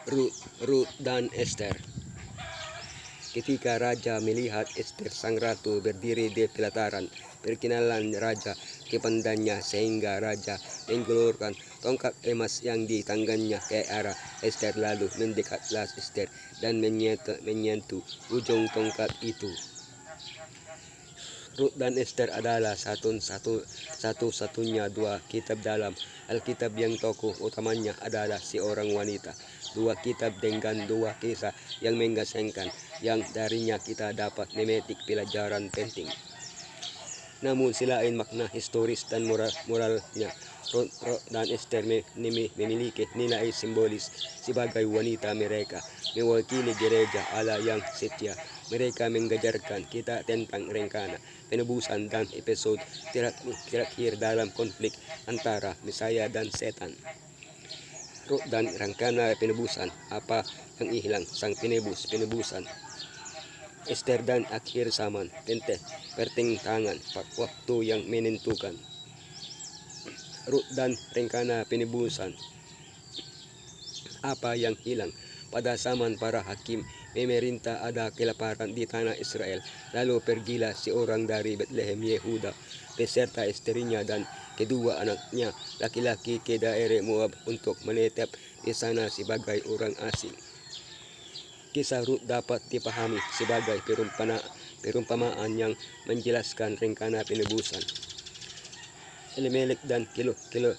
Ruth dan Esther. Ketika raja melihat Esther sang ratu berdiri di pelataran, perkenalan raja kepadanya sehingga raja menggulurkan tongkat emas yang di tangannya ke arah Esther, lalu mendekatlah Esther dan menyentuh ujung tongkat itu. Ruth dan Esther adalah satu-satunya dua kitab dalam Alkitab yang tokoh utamanya adalah seorang wanita. Dua kitab dengan dua kisah yang mengesankan yang darinya kita dapat memetik pelajaran penting. Namun selain makna historis dan moralnya, Ruth dan Esther memiliki nilai simbolis sebagai wanita. Mereka mewakili gereja Allah yang setia. Mereka mengajarkan kita tentang rencana penebusan dan episode terakhir dalam konflik antara Mesaya dan Setan. Ruth dan rencana penebusan, apa yang hilang sang penebusan. Esther dan akhir zaman, pertentangan waktu yang menentukan. Ruth dan rencana penebusan, apa yang hilang. Pada zaman para hakim memerintah ada kelaparan di tanah Israel. Lalu pergilah seorang dari Bethlehem Yehuda beserta istrinya dan kedua anaknya laki-laki ke daerah Moab untuk menetap di sana sebagai orang asing. Kisah Ruth dapat dipahami sebagai perumpamaan yang menjelaskan rencana penebusan. Elimelek dan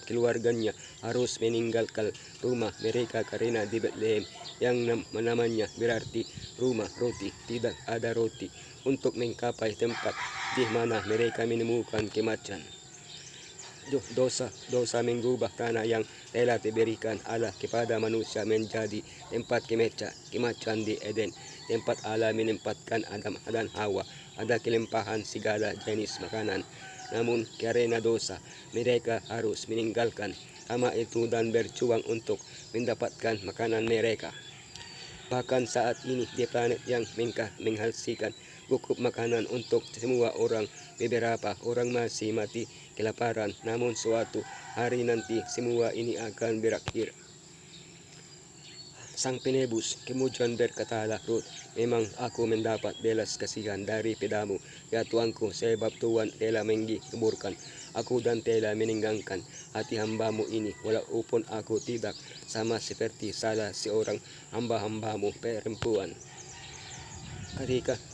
keluarganya harus meninggalkan rumah mereka karena di Bethlehem yang namanya berarti rumah roti, tidak ada roti, untuk mencapai tempat di mana mereka menemukan kematian. Dosa mengubah tanah yang telah diberikan Allah kepada manusia menjadi tempat kematian di Eden, tempat Allah menempatkan Adam dan Hawa. Ada kelimpahan segala jenis makanan. Namun karena dosa, mereka harus meninggalkan taman itu dan berjuang untuk mendapatkan makanan mereka. Bahkan saat ini di planet yang menghasilkan cukup makanan untuk semua orang, beberapa orang masih mati kelaparan. Namun suatu hari nanti semua ini akan berakhir. Sang penebus kemudian berkatalah, Ruth, memang aku mendapat belas kasihan dari padamu, ya Tuanku, sebab Tuhan telah menghiburkan aku dan telah meninggalkan hati hambamu ini, walaupun aku tidak sama seperti salah seorang hamba-hambamu perempuan.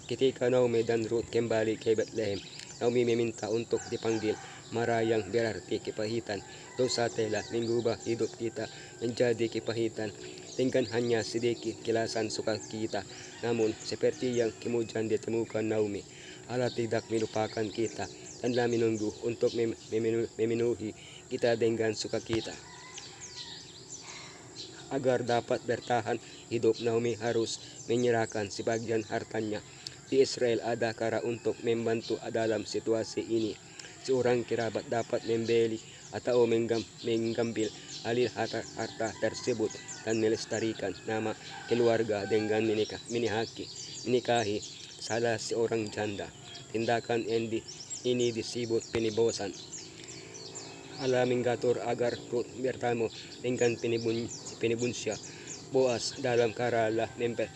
Ketika Naomi dan Ruth kembali ke Bethlehem, Naomi meminta untuk dipanggil Mara yang berarti kepahitan. Dosa telah mengubah hidup kita menjadi kepahitan dengan hanya sedikit kilasan sukacita. Namun seperti yang kemudian ditemukan Naomi, Allah tidak melupakan kita dan telah menunggu untuk memenuhi kita dengan sukacita. Agar dapat bertahan hidup, Naomi harus menyerahkan sebagian hartanya. Di Israel ada cara untuk membantu dalam situasi ini. Seorang kerabat dapat membeli atau mengambil alih harta tersebut dan melestarikan nama keluarga dengan menikahi salah seorang janda. Tindakan ini disebut penebusan. Allah mengatur agar Ruth bertemu dengan penebusnya Boaz dalam cara Allah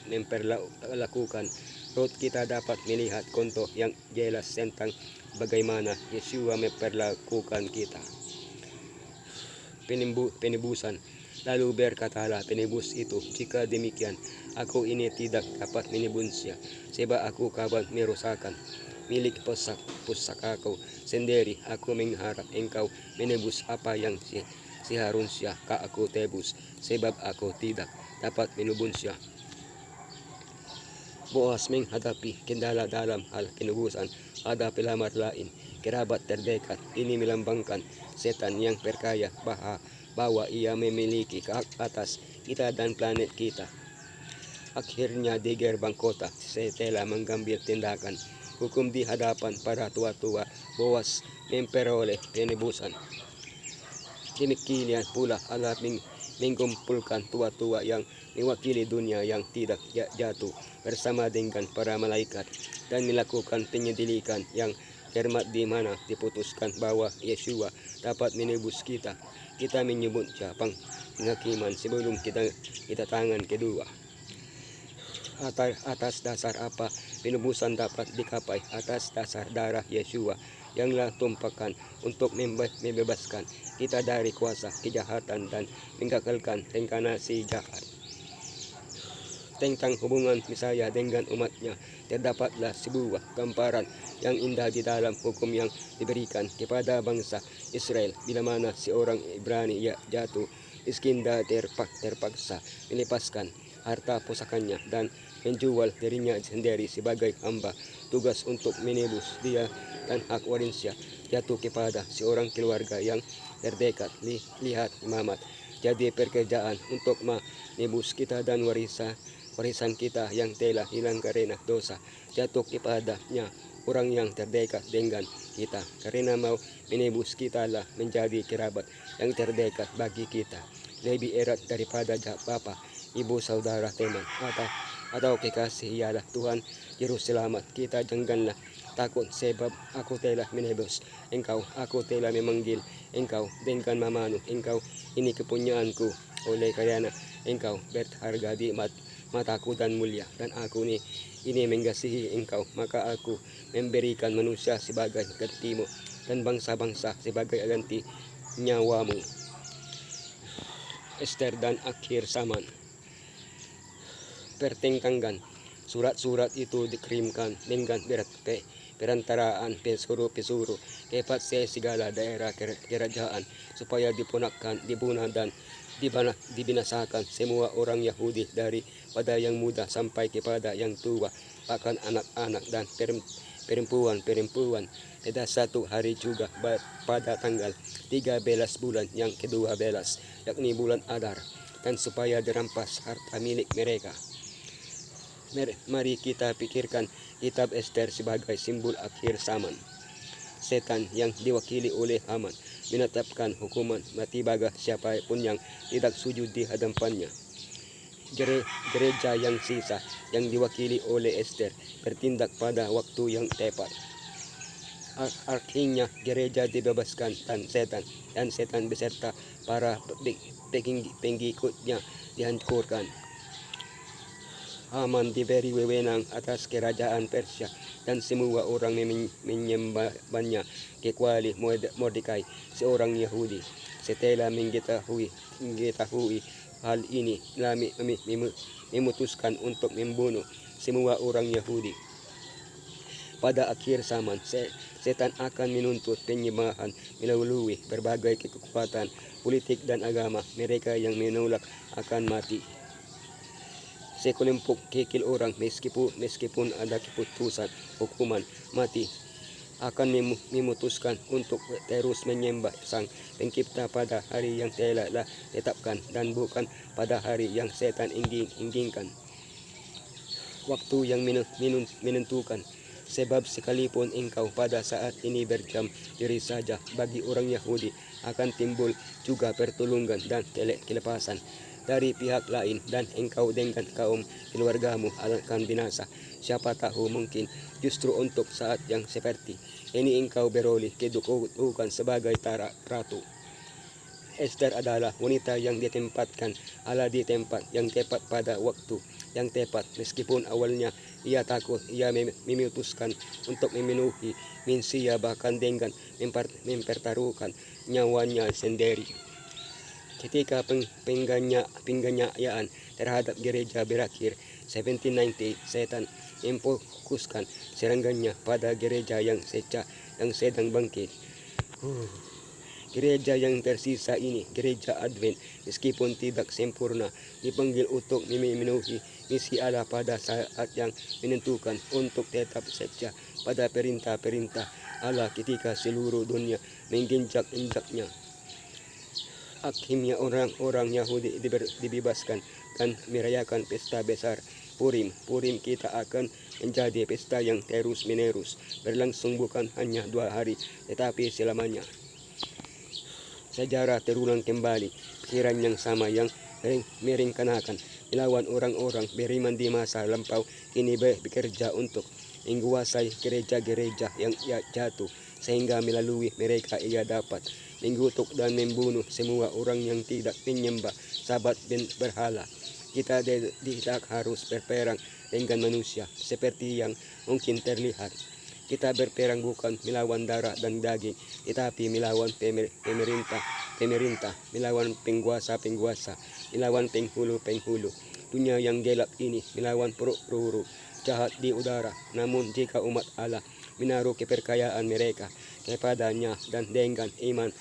memperlakukan Ruth. Kita dapat melihat contoh yang jelas tentang bagaimana Yeshua memperlakukan kita. Penebusan. Lalu berkatalah penebus itu, jika demikian, aku ini tidak dapat menebusnya, sebab aku kawan merusakkan milik pusakaku sendiri. Aku mengharap engkau menebus apa yang seharusnya aku tebus, sebab aku tidak dapat menebusnya. Boaz menghadapi kendala dalam hal penebusan. Ada pelamar lain, kerabat terdekat. Ini melambangkan setan yang percaya bahwa ia memiliki hak atas kita dan planet kita. Akhirnya di gerbang kota, setelah mengambil tindakan hukum di hadapan para tua-tua, Boaz memperoleh penebusan. Demikian pula Allah mengumpulkan tua-tua yang mewakili dunia yang tidak jatuh bersama dengan para malaikat dan melakukan penyelidikan yang cermat, di mana diputuskan bahwa Yeshua dapat menebus kita. kita menyebut siya pang penghakiman sebelum kita tangan kedua. Atas dasar apa penebusan dapat dikapai? Atas dasar darah Yesua yang telah tumpahkan untuk membebaskan kita dari kuasa kejahatan dan menggagalkan rencana si jahat. Tentang hubungan Mesaya dengan umatnya, terdapatlah sebuah gambaran yang indah di dalam hukum yang diberikan kepada bangsa Israel bila mana seorang Ibrani jatuh miskin dan terpaksa melepaskan harta pusakanya dan menjual dirinya sendiri sebagai hamba tugas untuk menebus dia dan hak warisnya jatuh kepada seorang keluarga yang terdekat. Lihat imamat jadi pekerjaan untuk menebus kita dan warisan kita yang telah hilang karena dosa jatuh kepadanya orang yang terdekat dengan kita, karena mau menebus kita lah menjadi kerabat yang terdekat bagi kita, lebih erat daripada bapa, ibu, saudara, teman, atau kekasih. Ialah Tuhan Juru Selamat kita. Janganlah takut, sebab aku telah menebus engkau, aku telah memanggil engkau dengan namamu, engkau ini kepunyaanku, oleh karena engkau berharga di mataku dan mulia, dan aku ini mengasihi engkau, maka aku memberikan manusia sebagai gantimu dan bangsa-bangsa sebagai ganti nyawamu. Ester dan akhir zaman. Pertentangan surat-surat itu dikirimkan dengan perantaraan pesuruh kepada segala daerah kerajaan supaya dibunuh dan dibinasakan semua orang Yahudi daripada yang muda sampai kepada yang tua, bahkan anak-anak dan perempuan. Pada satu hari juga pada tanggal 13 bulan yang ke-12, yakni bulan Adar, dan supaya dirampas harta milik mereka. Mari kita pikirkan kitab Ester sebagai simbol akhir zaman. Setan yang diwakili oleh Haman menetapkan hukuman mati bagi siapa pun yang tidak sujud di hadapannya. Gereja yang sisa yang diwakili oleh Ester bertindak pada waktu yang tepat. Akhirnya gereja dibebaskan dan setan beserta para pengikutnya dihancurkan. Haman diberi wewenang atas kerajaan Persia dan semua orang menyembahnya kecuali Mordekai, seorang Yahudi. Setelah mengetahui hal ini, memutuskan untuk membunuh semua orang Yahudi. Pada akhir zaman, setan akan menuntut penyembahan melalui berbagai kekuatan politik dan agama. Mereka yang menolak akan mati. Sekelompok kecil orang, meskipun ada keputusan hukuman mati, akan memutuskan untuk terus menyembah Sang Pencipta pada hari yang telah ditetapkan dan bukan pada hari yang setan inginkan. Waktu yang menentukan. Sebab sekalipun engkau pada saat ini berdiam diri saja, bagi orang Yahudi akan timbul juga pertolongan dan kelepasan dari pihak lain, dan engkau dengan kaum keluargamu akan binasa. Siapa tahu mungkin justru untuk saat yang seperti ini engkau beroleh kedudukan sebagai ratu. Ester adalah wanita yang ditempatkan Allah di tempat yang tepat pada waktu yang tepat. Meskipun awalnya ia takut, ia memutuskan untuk memenuhi misinya bahkan dengan mempertaruhkan nyawanya sendiri. Ketika penganiayaan terhadap gereja berakhir 1790, setan memfokuskan serangannya pada gereja yang sedang bangkit. Gereja yang tersisa ini, gereja Advent, meskipun tidak sempurna, dipanggil untuk memenuhi misi Allah pada saat yang menentukan untuk tetap setia pada perintah-perintah Allah ketika seluruh dunia menginjak-injaknya. Akhirnya orang-orang Yahudi dibebaskan dan merayakan pesta besar Purim. Purim kita akan menjadi pesta yang terus-menerus berlangsung, bukan hanya 2 hari tetapi selamanya. Sejarah terulang kembali, pikiran yang sama yang merencanakan melawan orang-orang beriman di masa lampau kini bekerja untuk menguasai gereja-gereja yang jatuh, sehingga melalui mereka ia dapat menggutuk dan membunuh semua orang yang tidak menyembah sabat berhala. Kita tidak harus berperang dengan manusia seperti yang mungkin terlihat. Kita berperang bukan melawan darah dan daging, tetapi melawan pemerintah, melawan penguasa, melawan penghulu. Dunia yang gelap ini, melawan peluru jahat di udara. Namun jika umat Allah menaruh kepercayaan mereka kepadanya dan dengan iman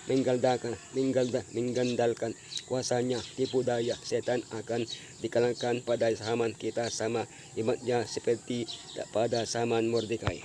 menggandalkan kuasanya, tipu daya setan akan dikalahkan pada zaman kita sama imannya seperti pada zaman Mordekai.